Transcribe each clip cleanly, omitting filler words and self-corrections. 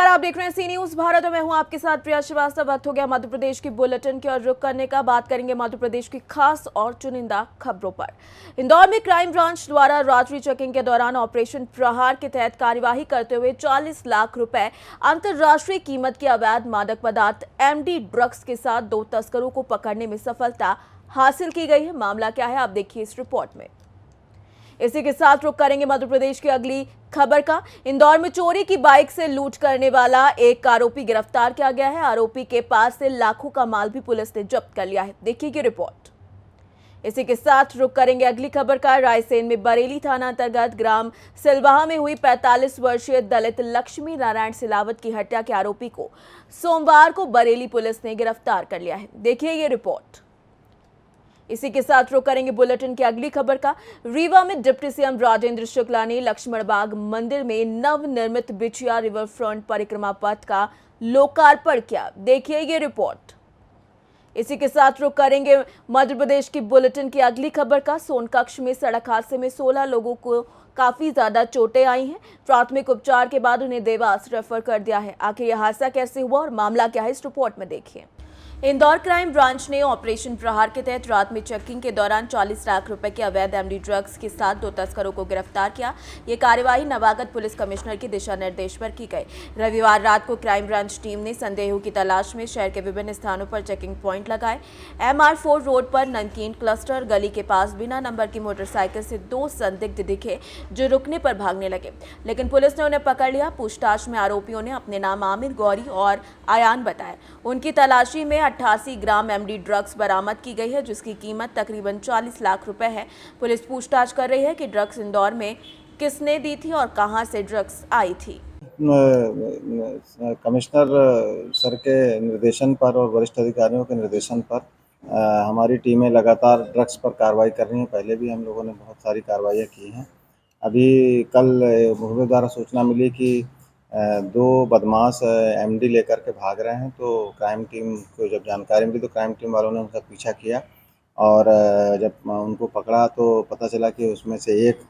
नमस्कार, आप देख रहे हैं सी न्यूज भारत और मैं हूं आपके साथ प्रिया श्रीवास्तव। वक्त हो गया मध्य प्रदेश की बुलेटिन की ओर रुख करने का। बात करेंगे मध्य प्रदेश की खास और चुनिंदा खबरों पर। इंदौर में क्राइम ब्रांच द्वारा रात्रि चेकिंग के दौरान ऑपरेशन प्रहार के तहत कार्यवाही करते हुए 40 लाख रुपए अंतर्राष्ट्रीय कीमत के अवैध मादक पदार्थ एमडी ड्रग्स के साथ 2 तस्करों को पकड़ने में सफलता हासिल की गई है। मामला क्या है, आप देखिए इस रिपोर्ट में। इसी के साथ रुख करेंगे मध्य प्रदेश की अगली खबर का। इंदौर में चोरी की बाइक से लूट करने वाला एक आरोपी गिरफ्तार किया गया है। आरोपी के पास से लाखों का माल भी पुलिस ने जब्त कर लिया है। देखिए ये रिपोर्ट। इसी के साथ रुख करेंगे अगली खबर का। रायसेन में बरेली थाना अंतर्गत ग्राम सिलवाहा में हुई 45 वर्षीय दलित लक्ष्मी नारायण सिलावट की हत्या के आरोपी को सोमवार को बरेली पुलिस ने गिरफ्तार कर लिया है। देखिए ये रिपोर्ट। इसी के साथ रुख करेंगे बुलेटिन की अगली खबर का। रीवा में डिप्टी सीएम राजेंद्र शुक्ला ने लक्ष्मण बाग मंदिर में नवनिर्मित बिछिया रिवर फ्रंट परिक्रमा पथ का लोकार्पण किया। देखिए ये रिपोर्ट। इसी के साथ रुख करेंगे मध्य प्रदेश की बुलेटिन की अगली खबर का। सोनकक्ष में सड़क हादसे में 16 लोगों को काफी ज्यादा चोटें आई हैं। प्राथमिक उपचार के बाद उन्हें देवास रेफर कर दिया है। आखिर यह हादसा कैसे हुआ और मामला क्या है, इस रिपोर्ट में देखिए। इंदौर क्राइम ब्रांच ने ऑपरेशन प्रहार के तहत रात में चेकिंग के दौरान 40 लाख रुपए के अवैध एमडी ड्रग्स के साथ 2 तस्करों को गिरफ्तार किया। ये कार्यवाही नवागत पुलिस कमिश्नर के दिशा निर्देश पर की गई। रविवार रात को क्राइम ब्रांच टीम ने संदेहों की तलाश में शहर के विभिन्न स्थानों पर चेकिंग पॉइंट लगाए। MR4 रोड पर नमकीन क्लस्टर गली के पास बिना नंबर की मोटरसाइकिल से 2 संदिग्ध दिखे जो रुकने पर भागने लगे, लेकिन पुलिस ने उन्हें पकड़ लिया। पूछताछ में आरोपियों ने अपने नाम आमिर, गौरी और आयान बताए। उनकी तलाशी में 88 ग्राम एमडी ड्रग्स बरामद की गई है, जिसकी कीमत तकरीबन 40 लाख रुपए है। पुलिस पूछताछ कर रही है कि ड्रग्स इंदौर में किसने दी थी और कहां से ड्रग्स आई थी। कमिश्नर सर के निर्देशन पर और वरिष्ठ अधिकारियों के निर्देशन पर हमारी टीमें लगातार ड्रग्स पर कार्रवाई कर रही हैं। पहले भी हम लोगों ने बहुत सारी कार्रवाइयाँ की हैं। अभी कल मुखबिर द्वारा सूचना मिली कि 2 बदमाश एमडी लेकर के भाग रहे हैं, तो क्राइम टीम को जब जानकारी मिली तो क्राइम टीम वालों ने उनका पीछा किया और जब उनको पकड़ा तो पता चला कि उसमें से एक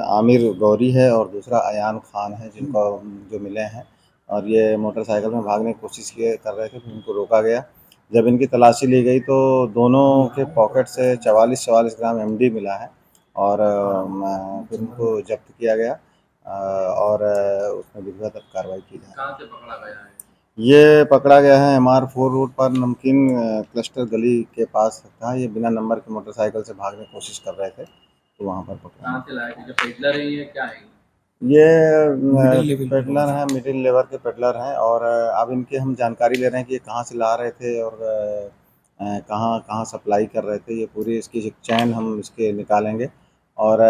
आमिर गौरी है और दूसरा अयान खान है, जिनको जो मिले हैं और ये मोटरसाइकिल में भागने की कोशिश कर रहे थे। फिर इनको रोका गया। जब इनकी तलाशी ली गई तो दोनों के पॉकेट से 44 ग्राम एमडी मिला है और फिर उनको जब्त किया गया और उसमें विधिवत कार्रवाई की जाए। कहाँ से पकड़ा गया है? ये पकड़ा गया है MR4 रोड पर नमकीन क्लस्टर गली के पास था। ये बिना नंबर की मोटरसाइकिल से भागने की कोशिश कर रहे थे, तो वहाँ पर पकड़ा। कहाँ से लाए थे? जो पेडलर है ये क्या है? ये पेडलर हैं, मिडिल लेवल के पेडलर हैं और अब इनकी हम जानकारी ले रहे हैं कि ये कहाँ से ला रहे थे और कहाँ कहाँ सप्लाई कर रहे थे। ये पूरी इसकी चैन हम इसके निकालेंगे और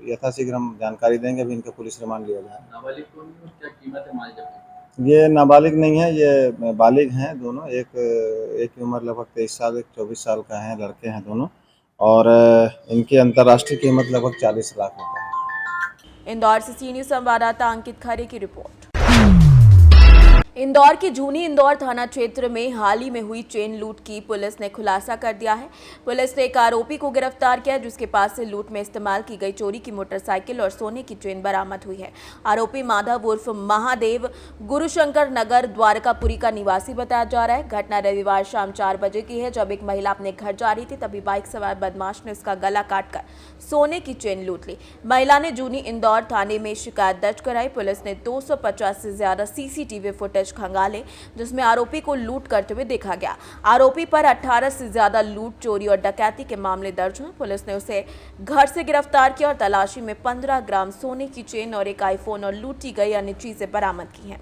यथाशीघ्र हम जानकारी देंगे। अभी इनका पुलिस रिमांड लिया जाए। नाबालिग कौन है और क्या कीमत है माल जब्त? ये नाबालिग नहीं है, ये बालिग हैं दोनों। एक की उम्र लगभग 23 साल, एक 24 साल का है, लड़के हैं दोनों और इनकी अंतर्राष्ट्रीय कीमत लगभग 40 लाख रुपये है। इंदौर से सी न्यूज संवाददाता अंकित खरे की रिपोर्ट। इंदौर की जूनी इंदौर थाना क्षेत्र में हाल ही में हुई चेन लूट की पुलिस ने खुलासा कर दिया है। पुलिस ने एक आरोपी को गिरफ्तार किया जिसके पास से लूट में इस्तेमाल की गई चोरी की मोटरसाइकिल और सोने की चेन बरामद हुई है। आरोपी माधव उर्फ महादेव गुरुशंकर नगर द्वारकापुरी का निवासी बताया जा रहा है। घटना रविवार शाम 4 बजे की है, जब एक महिला अपने घर जा रही थी, तभी बाइक सवार बदमाश ने उसका गला काटकर सोने की चेन लूट ली। महिला ने जूनी इंदौर थाने में शिकायत दर्ज कराई। पुलिस ने 250 से ज्यादा सीसीटीवी फुटेज खंगाले, जिसमें आरोपी को लूट करते हुए देखा गया। आरोपी पर 18 से ज्यादा लूट, चोरी और डकैती के मामले दर्ज हुए। पुलिस ने उसे घर से गिरफ्तार किया और तलाशी में 15 ग्राम सोने की चेन और एक आईफोन और लूटी गई अन्य चीजें बरामद की हैं।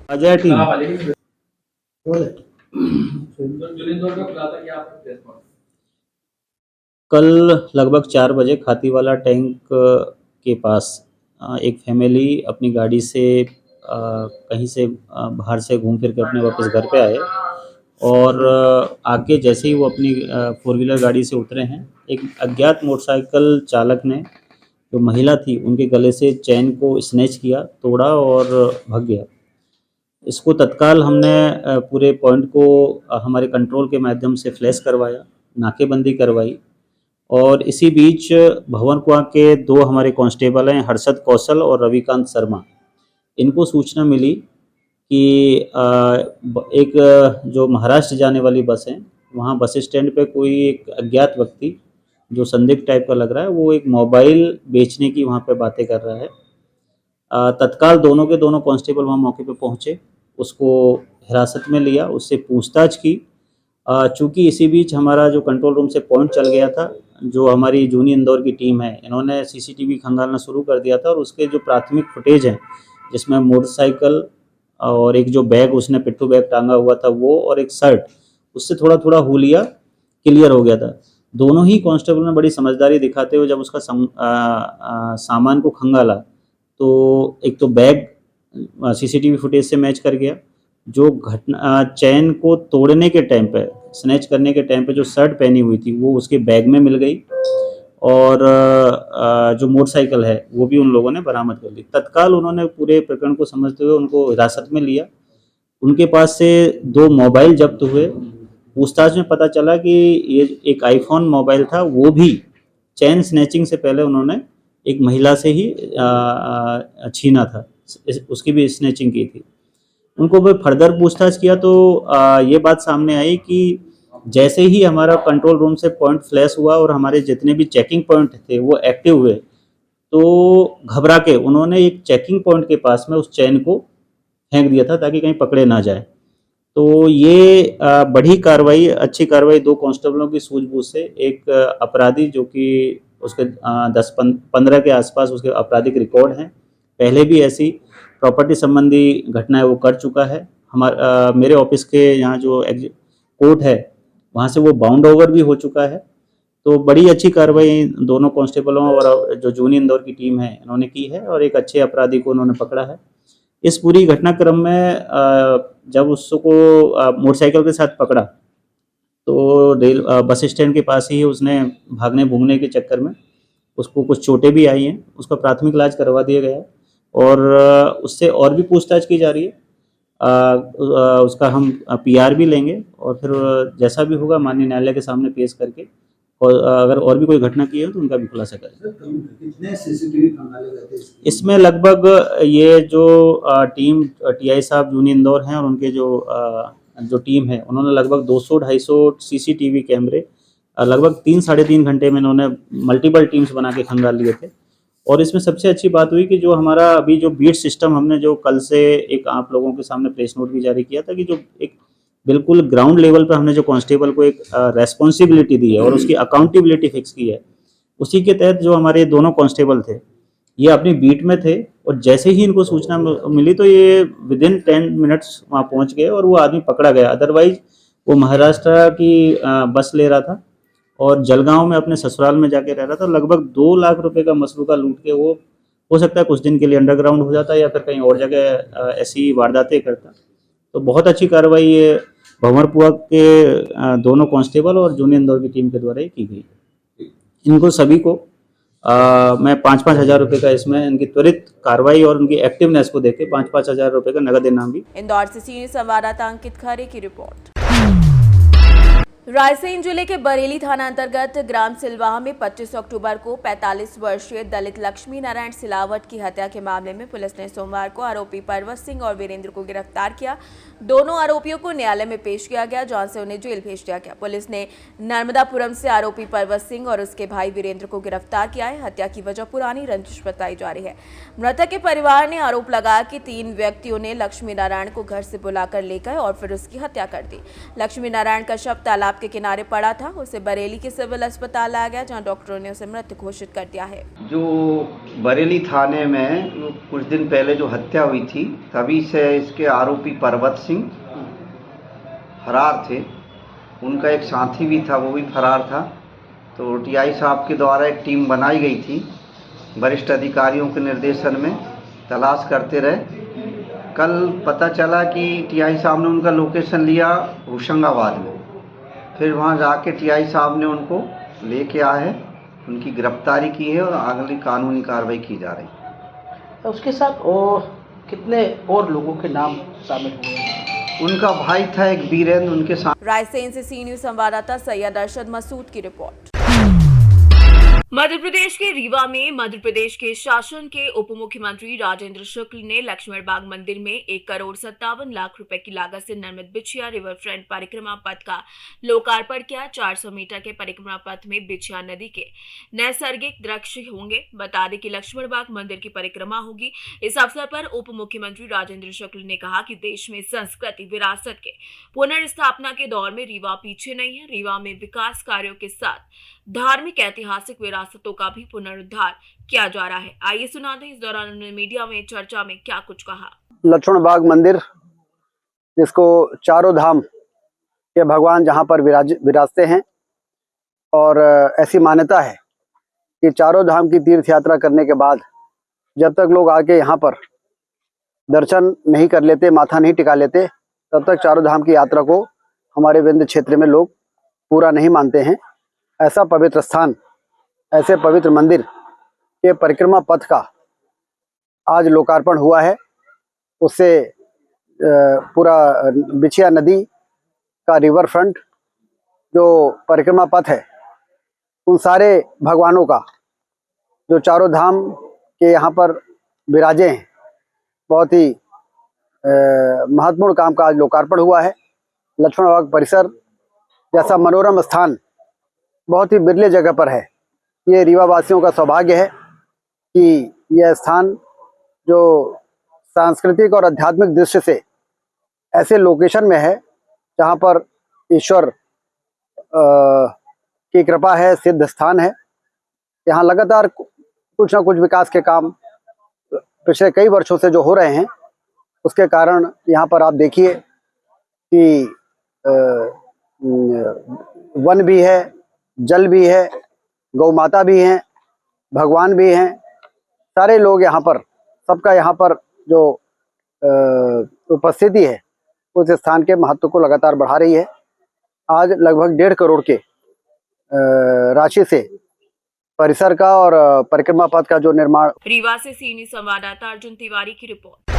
कल लगभग 4 बजे खातीवाला टैंक के पास एक फैमिली अपनी गाड़ी से कहीं से बाहर से घूम फिर के अपने वापस घर पे आए और आके जैसे ही वो अपनी 4 व्हीलर गाड़ी से उतरे हैं, एक अज्ञात मोटरसाइकिल चालक ने जो महिला थी उनके गले से चैन को स्नैच किया, तोड़ा और भाग गया। इसको तत्काल हमने पूरे पॉइंट को हमारे कंट्रोल के माध्यम से फ्लैश करवाया, नाकेबंदी करवाई और इसी बीच भवन कुआं के 2 हमारे कांस्टेबल हैं, हर्षद कौशल और रविकांत शर्मा, इनको सूचना मिली कि एक जो महाराष्ट्र जाने वाली बस है, वहाँ बस स्टैंड पे कोई एक अज्ञात व्यक्ति जो संदिग्ध टाइप का लग रहा है, वो एक मोबाइल बेचने की वहाँ पे बातें कर रहा है। तत्काल दोनों के दोनों कांस्टेबल वहाँ मौके पे पहुँचे, उसको हिरासत में लिया, उससे पूछताछ की। चूँकि इसी बीच हमारा जो कंट्रोल रूम से पॉइंट चल गया था, जो हमारी जूनी इंदौर की टीम है, इन्होंने सीसीटीवी खंगालना शुरू कर दिया था और उसके जो प्राथमिक फुटेज हैं, जिसमें मोटरसाइकिल और एक जो बैग उसने पिट्ठू बैग टांगा हुआ था वो, और एक शर्ट, उससे थोड़ा थोड़ा हुलिया क्लियर हो गया था। दोनों ही कांस्टेबल ने बड़ी समझदारी दिखाते हुए जब उसका सामान को खंगाला, तो एक तो बैग सीसीटीवी फुटेज से मैच कर गया, जो घटना चैन को तोड़ने के टाइम पे, स्नैच करने के टाइम पे जो शर्ट पहनी हुई थी वो उसके बैग में मिल गई, और जो मोटरसाइकिल है वो भी उन लोगों ने बरामद कर ली। तत्काल उन्होंने पूरे प्रकरण को समझते हुए उनको हिरासत में लिया। उनके पास से 2 मोबाइल जब्त हुए। पूछताछ में पता चला कि ये एक आईफोन मोबाइल था, वो भी चैन स्नैचिंग से पहले उन्होंने एक महिला से ही छीना था, उसकी भी स्नैचिंग की थी। उनको भी फर्दर पूछताछ किया तो ये बात सामने आई कि जैसे ही हमारा कंट्रोल रूम से पॉइंट फ्लैश हुआ और हमारे जितने भी चेकिंग पॉइंट थे वो एक्टिव हुए, तो घबरा के उन्होंने एक चेकिंग पॉइंट के पास में उस चैन को फेंक दिया था ताकि कहीं पकड़े ना जाए। तो ये बड़ी कार्रवाई, अच्छी कार्रवाई 2 कांस्टेबलों की सूझबूझ से एक अपराधी जो कि उसके 10-15 के आसपास उसके आपराधिक रिकॉर्ड हैं, पहले भी ऐसी प्रॉपर्टी संबंधी घटनाएं वो कर चुका है। मेरे ऑफिस के यहाँ जो कोर्ट है वहाँ से वो बाउंड ओवर भी हो चुका है। तो बड़ी अच्छी कार्रवाई दोनों कांस्टेबलों और जो जूनी इंदौर की टीम है इन्होंने की है, और एक अच्छे अपराधी को उन्होंने पकड़ा है। इस पूरी घटनाक्रम में जब उसको मोटरसाइकिल के साथ पकड़ा तो बस स्टैंड के पास ही उसने भागने भूगने के चक्कर में उसको कुछ चोटें भी आई हैं, उसका प्राथमिक इलाज करवा दिया गया है और उससे और भी पूछताछ की जा रही है। उसका हम पीआर भी लेंगे और फिर जैसा भी होगा माननीय न्यायालय के सामने पेश करके, और अगर और भी कोई घटना की है तो उनका भी खुलासा करेंगे। कितने सीसीटीवी खंगाले गए थे इसमें लगभग ये जो टीम टीआई साहब जूनी इंदौर हैं और उनके जो टीम है उन्होंने लगभग 200-250 सीसीटीवी कैमरे लगभग 3-3.5 घंटे में इन्होंने मल्टीपल टीम्स बना के खंगाल लिए थे। और इसमें सबसे अच्छी बात हुई कि जो हमारा अभी जो बीट सिस्टम हमने जो कल से एक आप लोगों के सामने प्रेस नोट भी जारी किया था कि जो एक बिल्कुल ग्राउंड लेवल पर हमने जो कांस्टेबल को एक रेस्पॉन्सिबिलिटी दी है और उसकी अकाउंटेबिलिटी फिक्स की है, उसी के तहत जो हमारे दोनों कांस्टेबल थे ये अपनी बीट में थे और जैसे ही इनको सूचना मिली तो ये विदिन 10 मिनट्स वहाँ पहुँच गए और वो आदमी पकड़ा गया। अदरवाइज वो महाराष्ट्र की बस ले रहा था और जलगांव में अपने ससुराल में जाके रह रहा था। लगभग 2 लाख रुपए का मसरूका लूट के वो हो सकता है कुछ दिन के लिए अंडरग्राउंड हो जाता या फिर कहीं और जगह ऐसी वारदातें करता। तो बहुत अच्छी कार्रवाई ये भंवरपुआ के दोनों कांस्टेबल और जूनी इंदौर की टीम के द्वारा की गई। इनको सभी को मैं 5-5 हज़ार रुपये का इसमें इनकी त्वरित कार्रवाई और उनकी एक्टिवनेस को देके 5-5 हज़ार रुपये का नगद इनाम भी। इंदौर से सीनियर संवाददाता अंकित खरे की रिपोर्ट। रायसेन जिले के बरेली थाना अंतर्गत ग्राम सिलवाहा में 25 अक्टूबर को 45 वर्षीय दलित लक्ष्मी नारायण सिलावट की हत्या के मामले में पुलिस ने सोमवार को आरोपी पर्वत सिंह और वीरेंद्र को गिरफ्तार किया। दोनों आरोपियों को न्यायालय में पेश किया गया, जहां से उन्हें जेल भेज दिया गया। पुलिस ने नर्मदापुरम से आरोपी पर्वत सिंह और उसके भाई वीरेंद्र को गिरफ्तार किया है। हत्या की वजह पुरानी रंजिश बताई जा रही है। मृतक के परिवार ने आरोप लगाया कि 3 व्यक्तियों ने लक्ष्मी नारायण को घर से बुलाकर ले गए और फिर उसकी हत्या कर दी। लक्ष्मी नारायण का शव तालाब के किनारे पड़ा था। उसे बरेली के सिविल अस्पताल लाया गया, जहां डॉक्टरों ने उसे मृत घोषित कर दिया है। जो बरेली थाने में कुछ दिन पहले जो हत्या हुई थी, तभी से इसके आरोपी पर्वत सिंह फरार थे। उनका एक साथी भी था, वो भी फरार था। तो टीआई साहब के द्वारा एक टीम बनाई गई थी, वरिष्ठ अधिकारियों के निर्देशन में तलाश करते रहे। कल पता चला कि टीआई साहब ने उनका लोकेशन लिया होशंगाबाद में। फिर वहाँ जाके टीआई साहब ने उनको लेके आए हैं, उनकी गिरफ्तारी की है और अगली कानूनी कार्रवाई की जा रही है। तो उसके साथ और कितने और लोगों के नाम शामिल हुए हैं? उनका भाई था एक वीरेंद्र, उनके साथ। रायसेन से सी न्यूज़ संवाददाता सैयद अरशद मसूद की रिपोर्ट। मध्य प्रदेश के रीवा में मध्य प्रदेश के शासन के उप मुख्यमंत्री राजेंद्र शुक्ल ने लक्ष्मण बाग मंदिर में 1,57,00,000 रुपए की लागत से निर्मित बिछिया रिवर फ्रंट परिक्रमा पथ का लोकार्पण किया। 400 मीटर के परिक्रमा पथ में बिछिया नदी के नैसर्गिक दृश्य होंगे। बता दें कि लक्ष्मण बाग मंदिर की परिक्रमा होगी। इस अवसर पर उप मुख्यमंत्री राजेंद्र शुक्ल ने कहा कि देश में संस्कृति विरासत के पुनर्स्थापना के दौर में रीवा पीछे नहीं है। रीवा में विकास कार्यों के साथ धार्मिक ऐतिहासिक विरासतों का भी पुनरुद्धार किया जा रहा है। आइए सुनाते हैं इस दौरान उन्होंने मीडिया में चर्चा में क्या कुछ कहा। लक्ष्मण बाग मंदिर, जिसको चारों धाम के भगवान जहाँ पर विराजते हैं, और ऐसी मान्यता है कि चारों धाम की तीर्थ यात्रा करने के बाद जब तक लोग आके यहाँ पर दर्शन नहीं कर लेते, माथा नहीं टिका लेते, तब तक चारों धाम की यात्रा को हमारे विंध्य क्षेत्र में लोग पूरा नहीं मानते हैं। ऐसा पवित्र स्थान, ऐसे पवित्र मंदिर के परिक्रमा पथ का आज लोकार्पण हुआ है। उससे पूरा बिछिया नदी का रिवर फ्रंट जो परिक्रमा पथ है, उन सारे भगवानों का जो चारों धाम के यहाँ पर विराजे हैं, बहुत ही महत्वपूर्ण काम का आज लोकार्पण हुआ है। लक्ष्मण बाग परिसर जैसा मनोरम स्थान बहुत ही बिरले जगह पर है। ये रीवा वासियों का सौभाग्य है कि यह स्थान जो सांस्कृतिक और आध्यात्मिक दृष्टि से ऐसे लोकेशन में है जहाँ पर ईश्वर की कृपा है, सिद्ध स्थान है। यहाँ लगातार कुछ ना कुछ विकास के काम पिछले कई वर्षों से जो हो रहे हैं, उसके कारण यहाँ पर आप देखिए कि वन भी है, जल भी है, गौ माता भी हैं, भगवान भी हैं। सारे लोग यहाँ पर, सबका यहाँ पर जो उपस्थिति है, उस स्थान के महत्व को लगातार बढ़ा रही है। आज लगभग 1.5 करोड़ के राशि से परिसर का और परिक्रमा पथ का जो निर्माण। रीवा से सीनियर संवाददाता अर्जुन तिवारी की रिपोर्ट।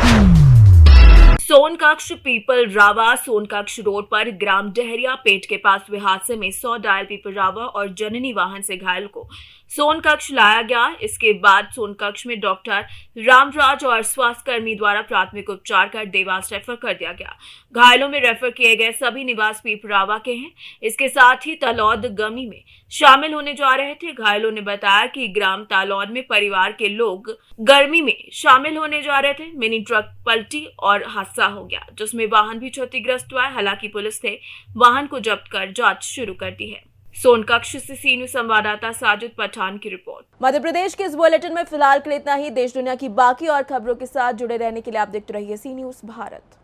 सोनकक्ष पीपल रावा सोनकक्ष रोड पर ग्राम डहरिया पेट के पास हुए हादसे में 100 डायल पीपल रावा और जननी वाहन से घायल को सोनकक्ष लाया गया। इसके बाद सोनकक्ष में डॉक्टर रामराज और स्वास्थ्यकर्मी द्वारा प्राथमिक उपचार कर देवास रेफर कर दिया गया। घायलों में रेफर किए गए सभी निवास पीपरावा के हैं। इसके साथ ही तलौद गमी में शामिल होने जा रहे थे। घायलों ने बताया कि ग्राम तालौद में परिवार के लोग गर्मी में शामिल होने जा रहे थे। मिनी ट्रक पलटी और हादसा हो गया, जिसमें वाहन भी क्षतिग्रस्त हुआ है। हालांकि पुलिस ने वाहन को जब्त कर जांच शुरू कर दी है। सोनकक्ष से सीनियर संवाददाता साजिद पठान की रिपोर्ट। मध्य प्रदेश के इस बुलेटिन में फिलहाल के लिए इतना ही। देश दुनिया की बाकी और खबरों के साथ जुड़े रहने के लिए आप देखते रहिए सी न्यूज़ भारत।